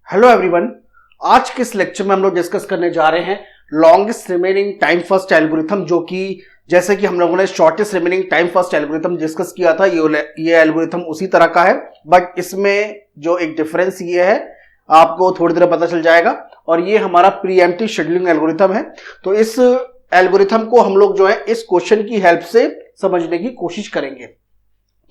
Hello everyone, आज के इस लेक्चर में हम लोग डिस्कस करने जा रहे हैं longest remaining time first algorithm, जो कि जैसे कि हम लोगों ने shortest remaining time first algorithm discuss किया था। ये एल्गोरिथम उसी तरह का है, बट इसमें जो एक डिफरेंस ये है आपको थोड़ी देर पता चल जाएगा। और ये हमारा प्रीएम्प्टिव शेड्यूलिंग एल्गोरिथम है। तो इस एल्गोरिथम को हम लोग जो है इस क्वेश्चन की हेल्प से समझने की कोशिश करेंगे।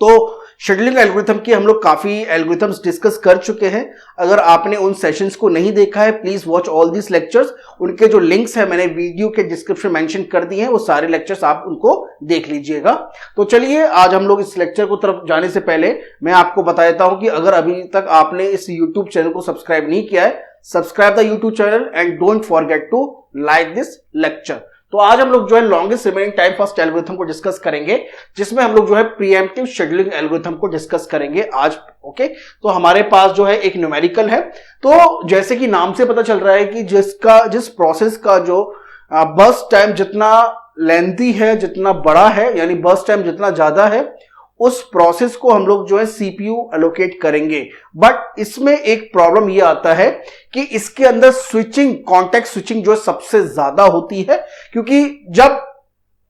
तो शेड्यूलिंग एल्गोरिथम की हम लोग काफी एल्गोरिथम्स डिस्कस कर चुके हैं। अगर आपने उन सेशंस को नहीं देखा है, please watch all this lectures. उनके जो लिंक्स है मैंने वीडियो के डिस्क्रिप्शन मेंशन कर दिए हैं, वो सारे लेक्चर्स आप उनको देख लीजिएगा। तो चलिए आज हम लोग इस लेक्चर को तरफ जाने से पहले मैं आपको बता देता हूं कि अगर अभी तक आपने इस यूट्यूब चैनल को सब्सक्राइब नहीं किया है, subscribe the YouTube channel and don't forget to like this lecture. तो आज हम लोग जो है longest remaining time first algorithm को डिस्कस करेंगे, जिसमें हम लोग जो है प्रीएम्प्टिव शेड्यूलिंग एल्गोरिथम को डिस्कस करेंगे आज। ओके, तो हमारे पास जो है एक न्यूमेरिकल है। तो जैसे कि नाम से पता चल रहा है कि जिस प्रोसेस का जो बर्स्ट टाइम जितना लेंथी है, जितना बड़ा है, यानी बर्स्ट टाइम जितना ज्यादा है, उस प्रोसेस को हम लोग जो है सीपीयू एलोकेट करेंगे। बट इसमें एक प्रॉब्लम ये आता है कि इसके अंदर स्विचिंग, कॉन्टेक्स्ट स्विचिंग जो है सबसे ज्यादा होती है, क्योंकि जब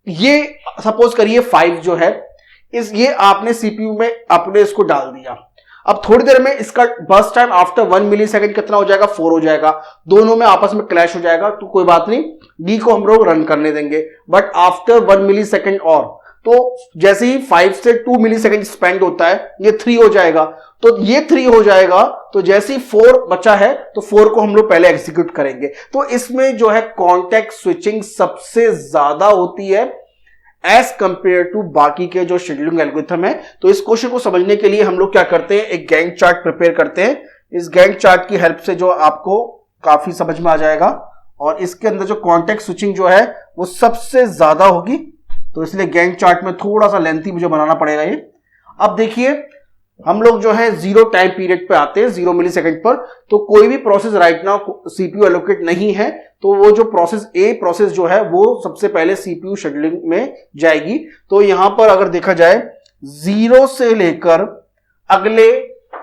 ये सपोज करिए 5 जो है ये आपने सीपीयू में अपने इसको डाल दिया। अब थोड़ी देर में इसका बर्स्ट टाइम आफ्टर 1 मिली सेकेंड कितना हो जाएगा? 4 हो जाएगा। दोनों में आपस में क्लैश हो जाएगा, तो कोई बात नहीं, डी को हम लोग रन करने देंगे। बट आफ्टर 1 मिली सेकेंड और तो जैसे ही 5 से 2 मिली सेकेंड स्पेंड होता है, ये 3 हो जाएगा। तो ये 3 हो जाएगा, तो जैसे ही 4 बचा है तो 4 को हम लोग पहले एग्जीक्यूट करेंगे। तो इसमें जो है कॉन्टेक्स्ट स्विचिंग सबसे ज्यादा होती है एज कंपेयर टू बाकी के जो शेड्यूलिंग एल्गोरिथम है। तो इस क्वेश्चन को समझने के लिए हम लोग क्या करते हैं, एक गैंट चार्ट प्रिपेयर करते हैं। इस गैंट चार्ट की हेल्प से जो आपको काफी समझ में आ जाएगा, और इसके अंदर जो कॉन्टेक्स्ट स्विचिंग जो है वो सबसे ज्यादा होगी। तो इसलिए गैंट चार्ट में थोड़ा सा लेंथी मुझे बनाना पड़ेगा ये। अब देखिए हम लोग जो है 0 टाइम पीरियड पे आते हैं, 0 मिली सेकेंड पर। तो कोई भी process right now CPU allocate नहीं है, तो वो जो प्रोसेस जो है वो सबसे पहले सीपीयू शेड्यूलिंग में जाएगी। तो यहां पर अगर देखा जाए 0 से लेकर अगले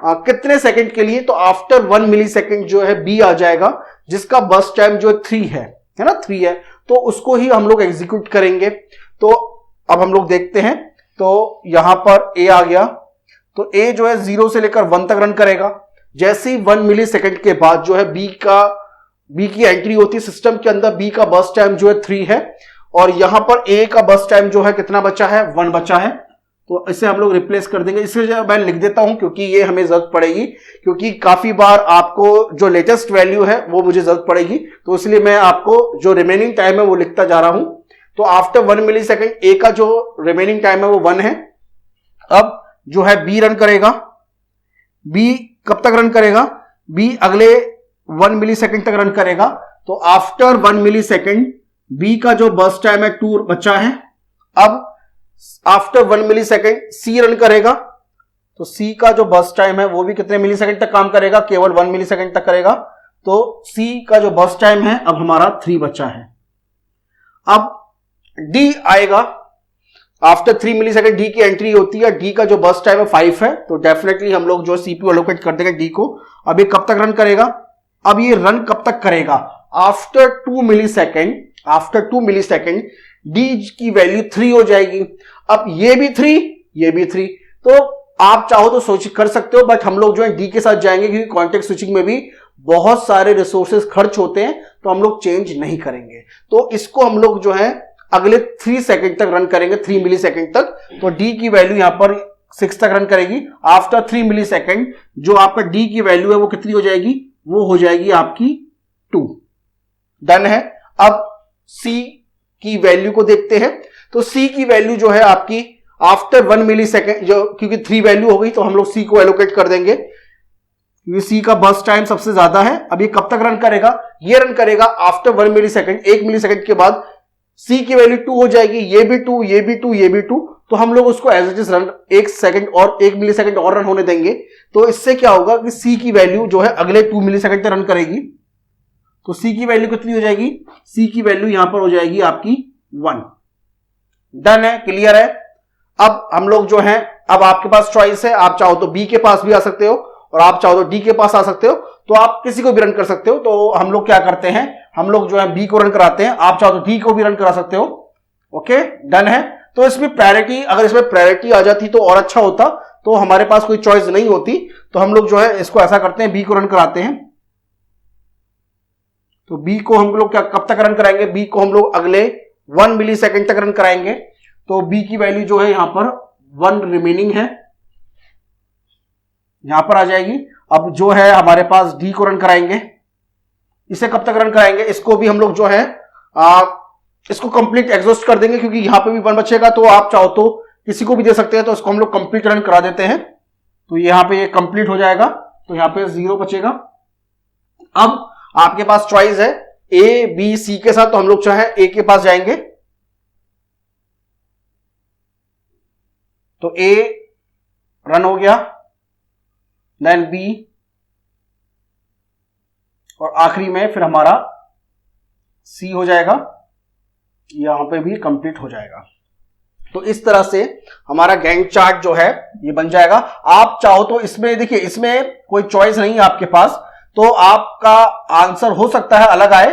कितने सेकंड के लिए, तो आफ्टर 1 मिली सेकेंड जो है बी आ जाएगा, जिसका बर्स्ट टाइम जो 3 है ना, 3 है। तो उसको ही हम लोग एग्जीक्यूट करेंगे। तो अब हम लोग देखते हैं, तो यहां पर ए आ गया, तो ए जो है 0 से लेकर 1 तक रन करेगा। जैसे ही 1 मिली सेकेंड के बाद जो है बी की एंट्री होती है सिस्टम के अंदर। बी का बर्स्ट टाइम जो है 3 है, और यहां पर ए का बर्स्ट टाइम जो है कितना बचा है? 1 बचा है। तो इसे हम लोग रिप्लेस कर देंगे। इसलिए मैं लिख देता हूं क्योंकि ये हमें जरूरत पड़ेगी, क्योंकि काफी बार आपको जो लेटेस्ट वैल्यू है वो मुझे जरूरत पड़ेगी। तो इसलिए मैं आपको जो रिमेनिंग टाइम है वो लिखता जा रहा हूं। तो आफ्टर 1 मिली सेकेंड ए का जो रिमेनिंग टाइम है वो 1 है। अब जो है बी रन करेगा। बी कब तक रन करेगा? बी अगले 1 मिली सेकेंड तक रन करेगा। तो आफ्टर 1 मिली सेकेंड बी का जो बर्स्ट टाइम है 2 बचा है। अब आफ्टर 1 मिली सेकेंड सी रन करेगा। तो सी का जो बर्स्ट टाइम है वो भी कितने मिली सेकेंड तक काम करेगा? केवल 1 मिली सेकेंड तक करेगा। तो सी का जो बर्स्ट टाइम है अब हमारा 3 बचा है। अब डी आएगा। आफ्टर 3 मिली सेकेंड डी की एंट्री होती है। डी का जो बर्स्ट टाइम है 5 है, तो डेफिनेटली हम लोग जो सीपीयू एलोकेट कर देंगे डी को। अब ये कब तक रन करेगा? अब ये रन कब तक करेगा? आफ्टर 2 मिली सेकेंड। आफ्टर 2 मिली सेकेंड डी की वैल्यू 3 हो जाएगी। अब ये भी 3, ये भी 3। तो आप चाहो तो सोच कर सकते हो, बट हम लोग जो है डी के साथ जाएंगे, क्योंकि कॉन्टेक्स्ट स्विचिंग में भी बहुत सारे रिसोर्सेज खर्च होते हैं, तो हम लोग चेंज नहीं करेंगे। तो इसको हम लोग जो है अगले 3 सेकेंड तक रन करेंगे, 3 मिली सेकेंड तक। तो डी की वैल्यू यहां पर 6 तक रन करेगी। आफ्टर 3 मिली सेकेंड जो आपका डी की वैल्यू है वो कितनी हो जाएगी? वो हो जाएगी आपकी 2। डन है। अब सी की वैल्यू को देखते हैं। तो सी की वैल्यू जो है आपकी आफ्टर 1 मिली सेकेंड, जो क्योंकि 3 वैल्यू हो गई तो हम लोग सी को एलोकेट कर देंगे, क्योंकि सी का बर्स्ट टाइम सबसे ज्यादा है। अब ये कब तक रन करेगा? ये रन करेगा आफ्टर 1 मिली सेकेंड। 1 मिली सेकेंड के बाद सी की वैल्यू 2 हो जाएगी। ये भी 2, ये भी 2, ये भी 2। तो हम लोग उसको as it is run 1 second और 1 मिली सेकेंड और रन होने देंगे। तो इससे क्या होगा कि सी की वैल्यू जो है अगले 2 मिली सेकेंड तक रन करेगी। तो सी की वैल्यू कितनी हो जाएगी? सी की वैल्यू यहां पर हो जाएगी आपकी 1। डन है, क्लियर है। अब हम लोग जो है, अब आपके पास चॉइस है, आप चाहो तो बी के पास भी आ सकते हो और आप चाहो तो डी के पास आ सकते हो, तो आप किसी को भी रन कर सकते हो। तो हम लोग क्या करते हैं, हम लोग जो है बी को रन कराते हैं, आप चाहो तो डी को भी रन करा सकते हो। ओके, डन है। तो इसमें प्रायोरिटी, अगर इसमें प्रायोरिटी आ जाती तो और अच्छा होता, तो हमारे पास कोई चॉइस नहीं होती। तो हम लोग जो है इसको ऐसा करते हैं, बी को रन कराते हैं। तो बी को हम लोग क्या कब तक रन कराएंगे, बी को हम लोग अगले 1 मिली सेकेंड तक रन कराएंगे। तो बी की वैल्यू जो है यहां पर 1 रिमेनिंग है, यहां पर आ जाएगी। अब जो है हमारे पास डी को रन कराएंगे, इसे कब तक रन कराएंगे, इसको भी हम लोग जो है इसको कंप्लीट एग्जॉस्ट कर देंगे, क्योंकि यहां पे भी 1 बचेगा। तो आप चाहो तो किसी को भी दे सकते हैं, तो इसको हम लोग कंप्लीट रन करा देते हैं। तो यहां पे ये कंप्लीट हो जाएगा, तो यहां पे 0 बचेगा। अब आपके पास चॉइस है ए बी सी के साथ, तो हम लोग चाहे ए के पास जाएंगे। तो ए रन हो गया, देन बी, और आखिरी में फिर हमारा सी हो जाएगा, यहां पे भी कंप्लीट हो जाएगा। तो इस तरह से हमारा गैंग चार्ट जो है ये बन जाएगा। आप चाहो तो इसमें देखिए, इसमें कोई चॉइस नहीं है आपके पास, तो आपका आंसर हो सकता है अलग आए,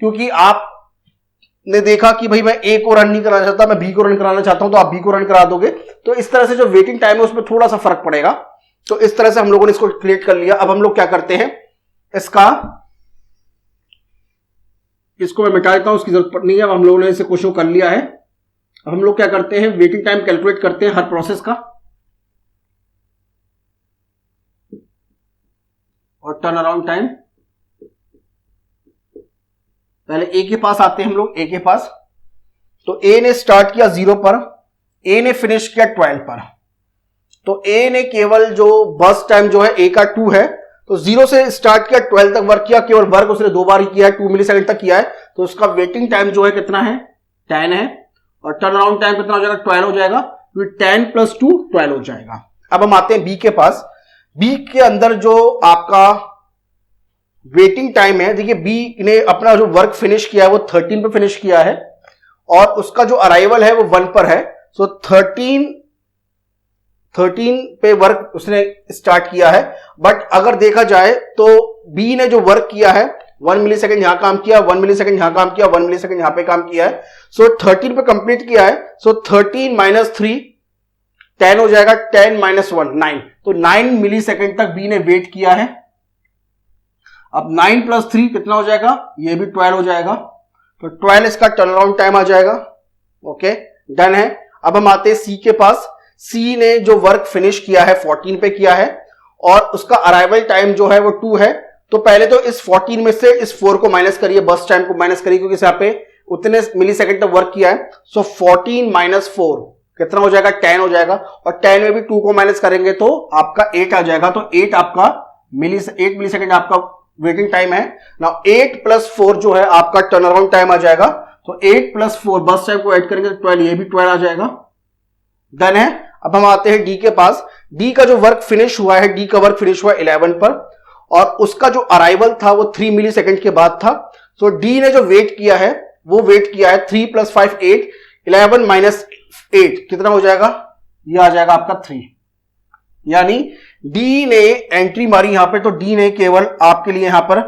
क्योंकि आपने देखा कि भाई मैं ए को रन नहीं कराना चाहता, मैं बी को रन कराना चाहता हूं, तो आप बी को रन करा दोगे। तो इस तरह से जो वेटिंग टाइम है उसमें थोड़ा सा फर्क पड़ेगा। तो इस तरह से हम लोगों ने इसको क्रिएट कर लिया। अब हम लोग क्या करते हैं, इसको मैं मिटा देता हूं, उसकी जरूरत नहीं है। अब हम लोगों ने इसे क्वेश्चन कर लिया है। अब हम लोग क्या करते हैं, वेटिंग टाइम कैलकुलेट करते हैं हर प्रोसेस का, और टर्न अराउंड टाइम। पहले ए के पास आते हैं हम लोग, ए के पास। तो ए ने स्टार्ट किया 0 पर, ए ने फिनिश किया 12 पर। तो ए ने केवल जो बर्स्ट टाइम जो है ए का 2 है, तो 0 से स्टार्ट किया, 12 तक वर्क किया, केवल वर्क उसने 2 बार ही किया है, 2 मिली सेकंड तक किया है। तो उसका वेटिंग टाइम जो है कितना है, 10 है। और टर्न अराउंड टाइम कितना हो जाएगा, 12 हो जाएगा। तो 10 + 2 12 हो जाएगा। अब हम आते हैं बी के पास। बी के अंदर जो आपका वेटिंग टाइम है, देखिए बी ने अपना जो वर्क फिनिश किया है वो 13 पे फिनिश किया है, और उसका जो अराइवल है वो 1 पर है। सो 13 पे वर्क उसने स्टार्ट किया है। बट अगर देखा जाए तो बी ने जो वर्क किया है, 1 मिली सेकेंड यहां काम किया, 1 मिली सेकेंड यहां काम किया, 1 मिली सेकेंड यहां पे काम किया है। सो 13 पे कंप्लीट किया है। सो 13 - 3 10 हो जाएगा, 10 - 1 9। तो 9 मिली सेकेंड तक बी ने वेट किया है। अब 9 + 3 कितना हो जाएगा, ये भी 12 हो जाएगा। तो 12 इसका टर्न अराउंड टाइम आ जाएगा। ओके, डन है। अब हम आते हैं सी के पास। सी ने जो वर्क फिनिश किया है 14 पे किया है, और उसका अराइवल टाइम जो है वो 2 है। तो पहले तो इस 14 में से इस 4 को माइनस करिए, बस टाइम को माइनस करिए, क्योंकि यहाँ पे उतने मिली सेकेंड तक वर्क किया है। सो 14 - 4 कितना हो जाएगा, 10 हो जाएगा। और 10 में भी 2 को माइनस करेंगे तो आपका 8 आ जाएगा। तो 8 आपका 8 मिली सेकेंड आपका वेटिंग टाइम है ना। 8 + 4 जो है आपका टर्न अराउंड टाइम आ जाएगा। तो 8 + 4 बस टाइम को ऐड करेंगे तो 12, ये भी 12 आ जाएगा। डन है। अब हम आते हैं डी के पास। डी का जो वर्क फिनिश हुआ है, डी का वर्क फिनिश हुआ 11 पर, और उसका जो अराइवल था वो 3 मिली सेकेंड के बाद था। तो डी ने जो वेट किया है वो वेट किया है 3 + 5 8, 11 - 8 कितना हो जाएगा, ये आ जाएगा आपका 3। यानी डी ने एंट्री मारी यहां पे, तो डी ने केवल आपके लिए यहां पर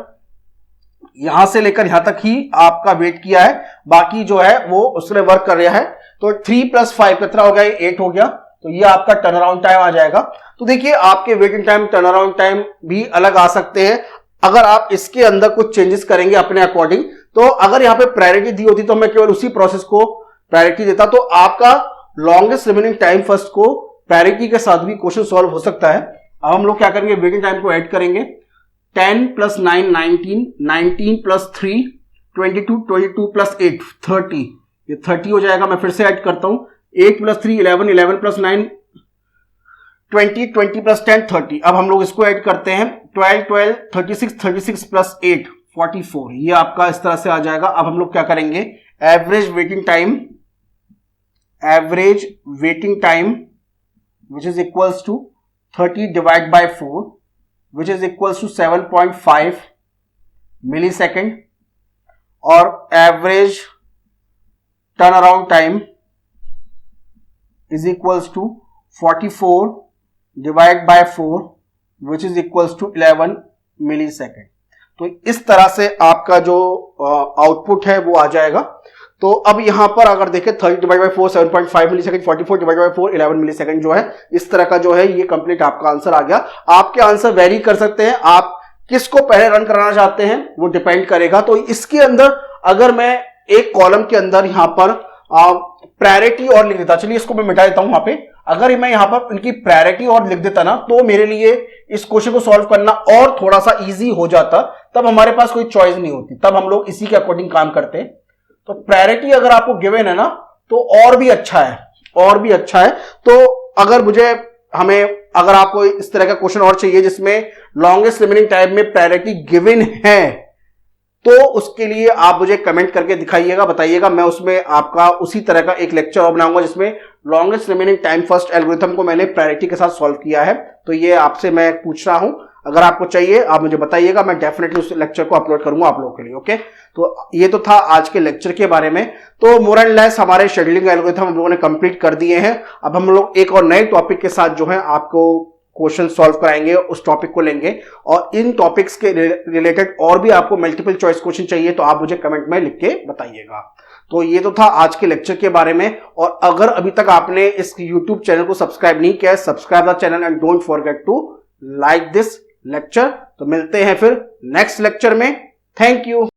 यहां से लेकर यहां तक ही आपका वेट किया है, बाकी जो है वो उसने वर्क कर रहा है। तो 3 + 5 कितना हो गया, 8 हो गया। तो ये आपका टर्न अराउंड टाइम आ जाएगा। तो देखिए आपके waiting time, turn around time भी अलग आ सकते हैं अगर आप इसके अंदर कुछ चेंजेस करेंगे अपने अकॉर्डिंग। तो अगर यहां पे प्रायोरिटी दी होती तो मैं केवल उसी प्रोसेस को प्रायोरिटी देता, तो आपका लॉन्गेस्ट रिमेनिंग टाइम फर्स्ट को प्रायोरिटी के साथ भी क्वेश्चन सॉल्व हो सकता है। अब हम लोग क्या करेंगे, वेटिंग टाइम को ऐड करेंगे। 10 + 9 19, 19 + 3 22, 22 + 8 30, ये 30 हो जाएगा। मैं फिर से ऐड करता हूं, 8 + 3 11, 11 + 9 20, 20 + 10 30। अब हम लोग इसको ऐड करते हैं, 12 12 36, 36 + 8 44, ये आपका इस तरह से आ जाएगा। अब हम लोग क्या करेंगे, average waiting time which is equals to 30 divided by 4, which is equals to 7.5 millisecond, और average turn around time is equals to 44 divided by 4, which is equals to 11 milli second. तो इस तरह से आपका जो आउटपुट है वो आ जाएगा। तो अब यहां पर अगर देखें 30 divide by 4 7.5 milli second, 44 divide by 4 11 milli second जो है, इस तरह का जो है ये कंप्लीट आपका आंसर आ गया। आपके आंसर वेरी कर सकते हैं, आप किसको पहले रन कराना चाहते हैं वो डिपेंड करेगा। तो इसके अंदर अगर मैं एक कॉलम के अंदर यहां पर प्रायोरिटी और लिख देता, चलिए इसको मैं मिटा देता हूं। वहां पे अगर मैं यहां पर इनकी प्रायोरिटी और लिख देता ना, तो मेरे लिए इस क्वेश्चन को सॉल्व करना और थोड़ा सा इजी हो जाता। तब हमारे पास कोई चॉइस नहीं होती, तब हम लोग इसी के अकॉर्डिंग काम करते हैं। तो प्रायोरिटी अगर आपको गिवन है ना, तो और भी अच्छा है, और भी अच्छा है। तो अगर अगर आपको इस तरह का क्वेश्चन और चाहिए जिसमें लॉन्गेस्ट रिमेनिंग टाइम में प्रायोरिटी गिवन है, तो उसके लिए आप मुझे कमेंट करके दिखाइएगा, बताइएगा। मैं उसमें आपका उसी तरह का एक लेक्चर और बनाऊंगा जिसमें longest remaining time first algorithm को मैंने प्रायोरिटी के साथ सॉल्व किया है। तो ये आपसे मैं पूछ रहा हूं, अगर आपको चाहिए आप मुझे बताइएगा, मैं डेफिनेटली उस लेक्चर को अपलोड करूंगा आप लोगों के लिए। ओके, तो ये तो था आज के लेक्चर के बारे में। तो मोर एंड लेस हमारे शेड्यूलिंग एल्गोरिथम हम लोगों ने कंप्लीट कर दिए हैं। अब हम लोग एक और नए टॉपिक के साथ जो है आपको क्वेश्चन सॉल्व कराएंगे, उस टॉपिक को लेंगे। और इन टॉपिक्स के रिलेटेड और भी आपको मल्टीपल चॉइस क्वेश्चन चाहिए तो आप मुझे कमेंट में लिख के बताइएगा। तो ये तो था आज के लेक्चर के बारे में। और अगर अभी तक आपने इस YouTube चैनल को सब्सक्राइब नहीं किया है, subscribe the channel and don't forget to like this lecture. तो मिलते हैं फिर नेक्स्ट लेक्चर में। Thank you.